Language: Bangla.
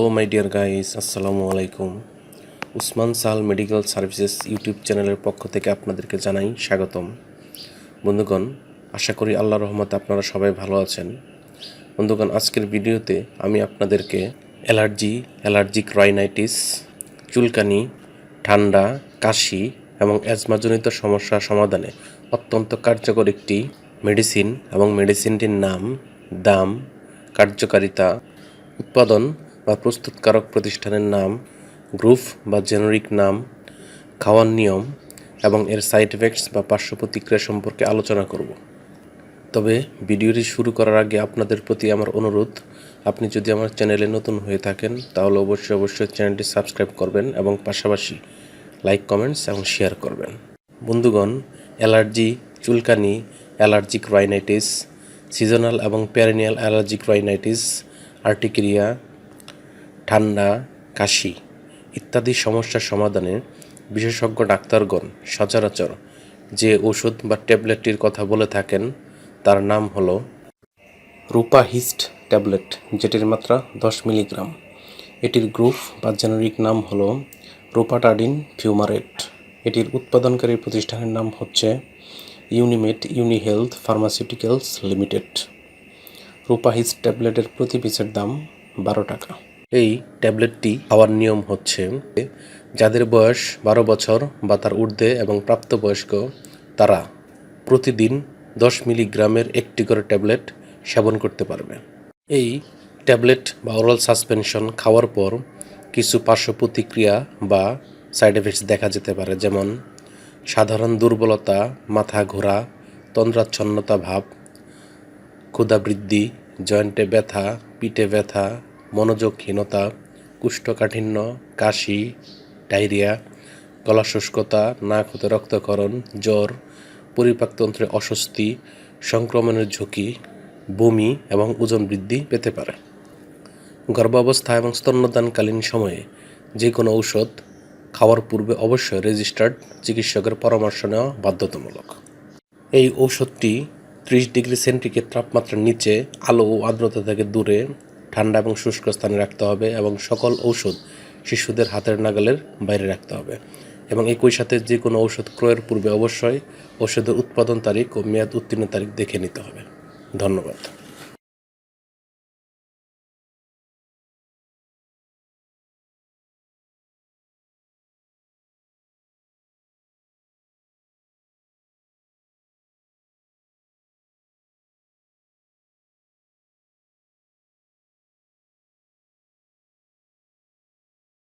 হ্যালো মাই ডিয়ার গাইস, আসসালামু আলাইকুম। Usman Sahal medical services YouTube চ্যানেলের পক্ষ থেকে আপনাদেরকে জানাই স্বাগতম। বন্ধুগণ, আশা করি আল্লাহর রহমতে আপনারা সবাই ভালো আছেন। বন্ধুগণ, আজকের ভিডিওতে আমি আপনাদেরকে অ্যালার্জিক রাইনাইটিস, চুলকানি, ঠান্ডা, কাশি এবং অ্যাজমাজনিত সমস্যা সমাধানে অত্যন্ত কার্যকর একটি মেডিসিন এবং মেডিসিনটির নাম, দাম, কার্যকারিতা, উৎপাদন বা প্রস্তুতকারক প্রতিষ্ঠানের নাম, গ্রুপ বা জেনেরিক নাম, খাওয়ার নিয়ম এবং এর সাইড এফেক্টস বা পার্শ্ব প্রতিক্রিয়া সম্পর্কে আলোচনা করব। তবে ভিডিওটি শুরু করার আগে আপনাদের প্রতি আমার অনুরোধ, আপনি যদি আমার চ্যানেলে নতুন হয়ে থাকেন তাহলে অবশ্যই চ্যানেলটি সাবস্ক্রাইব করবেন এবং পাশাপাশি লাইক, কমেন্টস এবং শেয়ার করবেন। বন্ধুগণ, অ্যালার্জি, চুলকানি, অ্যালার্জিক রাইনাইটিস, সিজনাল এবং পেরিনিয়াল অ্যালার্জিক রাইনাইটিস, আর্টিকেরিয়া, ঠান্ডা, কাশি ইত্যাদি সমস্যার সমাধানে বিশেষজ্ঞ ডাক্তারগণ সচরাচর যে ওষুধ বা ট্যাবলেটটির কথা বলে থাকেন তার নাম হল রুপাহিস্ট ট্যাবলেট, যেটির মাত্রা 10 মিলিগ্রাম। এটির গ্রুপ বা জেনেরিক নাম হল রুপাটাডিন ফিউমারেট। এটির উৎপাদনকারী প্রতিষ্ঠানের নাম হচ্ছে ইউনিমেড ইউনিহেলথ ফার্মাসিউটিক্যালস লিমিটেড। রুপাহিস্ট ট্যাবলেটের প্রতি পিসের দাম 12 টাকা। এই ট্যাবলেটটি খাওয়ার নিয়ম হচ্ছে, যাদের বয়স 12 বছর বা তার ঊর্ধ্বে এবং প্রাপ্তবয়স্ক তারা প্রতিদিন 10 মিলিগ্রামের একটি করে ট্যাবলেট সেবন করতে পারবে। এই ট্যাবলেট বা ওরাল সাসপেনশন খাওয়ার পর কিছু পার্শ্ব প্রতিক্রিয়া বা সাইড এফেক্টস দেখা যেতে পারে, যেমন সাধারণ দুর্বলতা, মাথা ঘোরা, তন্দ্রাচ্ছন্নতা ভাব, ক্ষুধা বৃদ্ধি, জয়েন্টে ব্যথা, পিঠে ব্যথা, মনোযোগহীনতা, কোষ্ঠকাঠিন্য, কাশি, ডায়রিয়া, গলা শুষ্কতা, নাক হতে রক্তক্ষরণ, জ্বর, পরিপাকতন্ত্রে অস্বস্তি, সংক্রমণের ঝুঁকি, বমি এবং ওজন বৃদ্ধি পেতে পারে। গর্ভাবস্থা এবং স্তন্যদানকালীন সময়ে যে কোনো ঔষধ খাওয়ার পূর্বে অবশ্যই রেজিস্টার্ড চিকিৎসকের পরামর্শ নেওয়া বাধ্যতামূলক। এই ঔষধটি 30 ডিগ্রি সেন্টিগ্রেড তাপমাত্রার নিচে আলো ও আর্দ্রতা থেকে দূরে ঠান্ডা এবং শুষ্ক স্থানে রাখতে হবে এবং সকল ঔষধ শিশুদের হাতের নাগালের বাইরে রাখতে হবে এবং একই সাথে যে কোনো ঔষধ ক্রয়ের পূর্বে অবশ্যই ওষুধের উৎপাদন তারিখ ও মেয়াদ উত্তীর্ণ তারিখ দেখে নিতে হবে। ধন্যবাদ।